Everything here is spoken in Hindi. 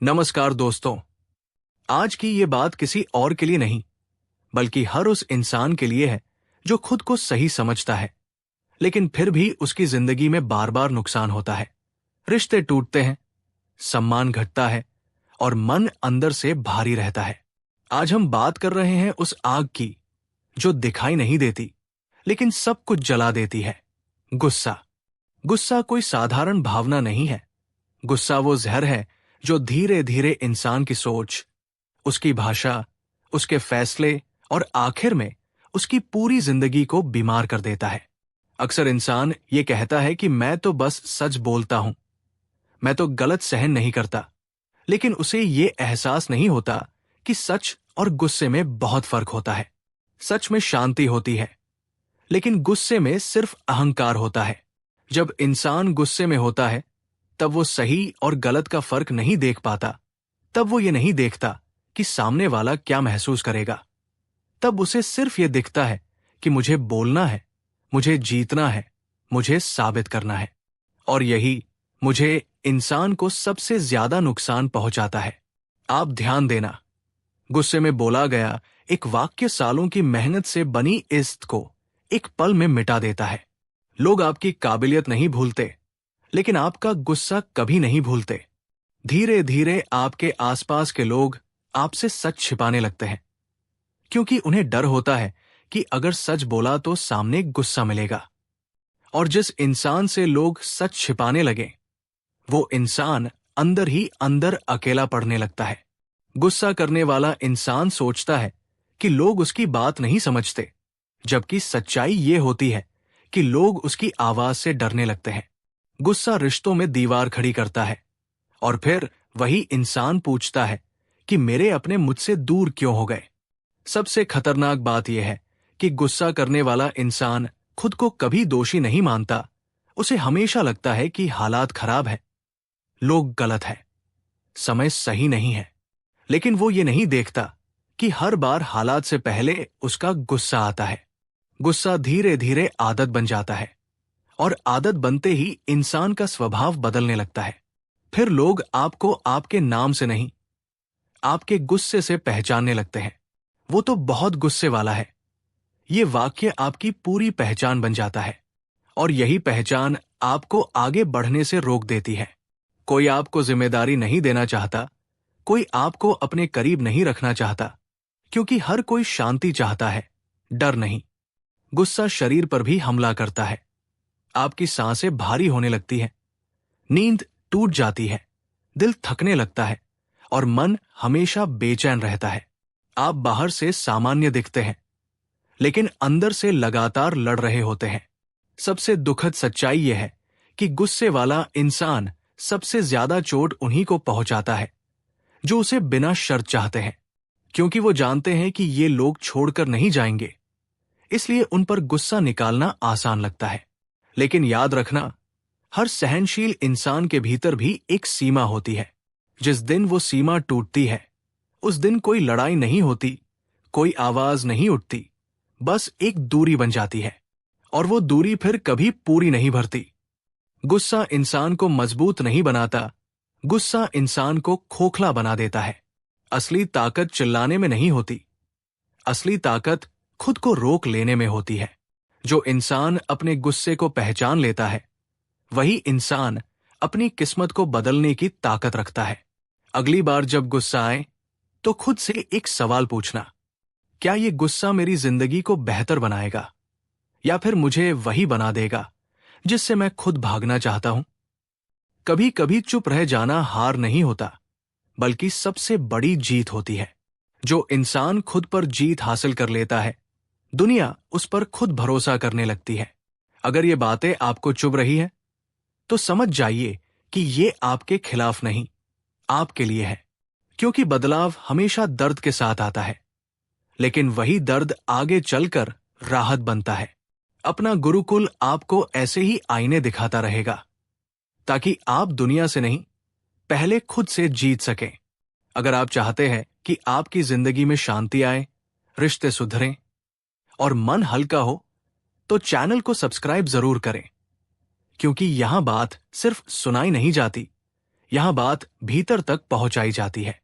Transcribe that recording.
नमस्कार दोस्तों। आज की ये बात किसी और के लिए नहीं बल्कि हर उस इंसान के लिए है जो खुद को सही समझता है, लेकिन फिर भी उसकी जिंदगी में बार बार नुकसान होता है। रिश्ते टूटते हैं, सम्मान घटता है और मन अंदर से भारी रहता है। आज हम बात कर रहे हैं उस आग की जो दिखाई नहीं देती लेकिन सब कुछ जला देती है। गुस्सा। गुस्सा कोई साधारण भावना नहीं है। गुस्सा वो जहर है जो धीरे धीरे इंसान की सोच, उसकी भाषा, उसके फैसले और आखिर में उसकी पूरी जिंदगी को बीमार कर देता है। अक्सर इंसान ये कहता है कि मैं तो बस सच बोलता हूं, मैं तो गलत सहन नहीं करता, लेकिन उसे ये एहसास नहीं होता कि सच और गुस्से में बहुत फर्क होता है। सच में शांति होती है, लेकिन गुस्से में सिर्फ अहंकार होता है। जब इंसान गुस्से में होता है तब वो सही और गलत का फर्क नहीं देख पाता। तब वो ये नहीं देखता कि सामने वाला क्या महसूस करेगा। तब उसे सिर्फ ये दिखता है कि मुझे बोलना है, मुझे जीतना है, मुझे साबित करना है। और यही मुझे इंसान को सबसे ज्यादा नुकसान पहुंचाता है। आप ध्यान देना, गुस्से में बोला गया एक वाक्य सालों की मेहनत से बनी इज्जत को एक पल में मिटा देता है। लोग आपकी काबिलियत नहीं भूलते, लेकिन आपका गुस्सा कभी नहीं भूलते। धीरे धीरे आपके आसपास के लोग आपसे सच छिपाने लगते हैं, क्योंकि उन्हें डर होता है कि अगर सच बोला तो सामने गुस्सा मिलेगा। और जिस इंसान से लोग सच छिपाने लगे, वो इंसान अंदर ही अंदर अकेला पड़ने लगता है। गुस्सा करने वाला इंसान सोचता है कि लोग उसकी बात नहीं समझते, जबकि सच्चाई ये होती है कि लोग उसकी आवाज से डरने लगते हैं। गुस्सा रिश्तों में दीवार खड़ी करता है और फिर वही इंसान पूछता है कि मेरे अपने मुझसे दूर क्यों हो गए। सबसे खतरनाक बात यह है कि गुस्सा करने वाला इंसान खुद को कभी दोषी नहीं मानता। उसे हमेशा लगता है कि हालात खराब है, लोग गलत है, समय सही नहीं है। लेकिन वो ये नहीं देखता कि हर बार हालात से पहले उसका गुस्सा आता है। गुस्सा धीरे धीरे आदत बन जाता है और आदत बनते ही इंसान का स्वभाव बदलने लगता है। फिर लोग आपको आपके नाम से नहीं, आपके गुस्से से पहचानने लगते हैं। वो तो बहुत गुस्से वाला है। ये वाक्य आपकी पूरी पहचान बन जाता है और यही पहचान आपको आगे बढ़ने से रोक देती है। कोई आपको जिम्मेदारी नहीं देना चाहता, कोई आपको अपने करीब नहीं रखना चाहता, क्योंकि हर कोई शांति चाहता है, डर नहीं। गुस्सा शरीर पर भी हमला करता है। आपकी सांसें भारी होने लगती हैं, नींद टूट जाती है, दिल थकने लगता है और मन हमेशा बेचैन रहता है। आप बाहर से सामान्य दिखते हैं, लेकिन अंदर से लगातार लड़ रहे होते हैं। सबसे दुखद सच्चाई यह है कि गुस्से वाला इंसान सबसे ज्यादा चोट उन्हीं को पहुंचाता है जो उसे बिना शर्त चाहते हैं, क्योंकि वो जानते हैं कि ये लोग छोड़कर नहीं जाएंगे। इसलिए उन पर गुस्सा निकालना आसान लगता है। लेकिन याद रखना, हर सहनशील इंसान के भीतर भी एक सीमा होती है। जिस दिन वो सीमा टूटती है, उस दिन कोई लड़ाई नहीं होती, कोई आवाज नहीं उठती, बस एक दूरी बन जाती है और वो दूरी फिर कभी पूरी नहीं भरती। गुस्सा इंसान को मजबूत नहीं बनाता, गुस्सा इंसान को खोखला बना देता है। असली ताकत चिल्लाने में नहीं होती, असली ताकत खुद को रोक लेने में होती है। जो इंसान अपने गुस्से को पहचान लेता है, वही इंसान अपनी किस्मत को बदलने की ताकत रखता है। अगली बार जब गुस्सा आए तो खुद से एक सवाल पूछना, क्या ये गुस्सा मेरी जिंदगी को बेहतर बनाएगा या फिर मुझे वही बना देगा जिससे मैं खुद भागना चाहता हूं। कभी कभी चुप रह जाना हार नहीं होता, बल्कि सबसे बड़ी जीत होती है। जो इंसान खुद पर जीत हासिल कर लेता है, दुनिया उस पर खुद भरोसा करने लगती है। अगर ये बातें आपको चुभ रही है तो समझ जाइए कि ये आपके खिलाफ नहीं, आपके लिए है। क्योंकि बदलाव हमेशा दर्द के साथ आता है, लेकिन वही दर्द आगे चलकर राहत बनता है। अपना गुरुकुल आपको ऐसे ही आईने दिखाता रहेगा, ताकि आप दुनिया से नहीं, पहले खुद से जीत सकें। अगर आप चाहते हैं कि आपकी जिंदगी में शांति आए, रिश्ते सुधरें और मन हल्का हो, तो चैनल को सब्सक्राइब जरूर करें, क्योंकि यहां बात सिर्फ सुनाई नहीं जाती, यहां बात भीतर तक पहुंचाई जाती है।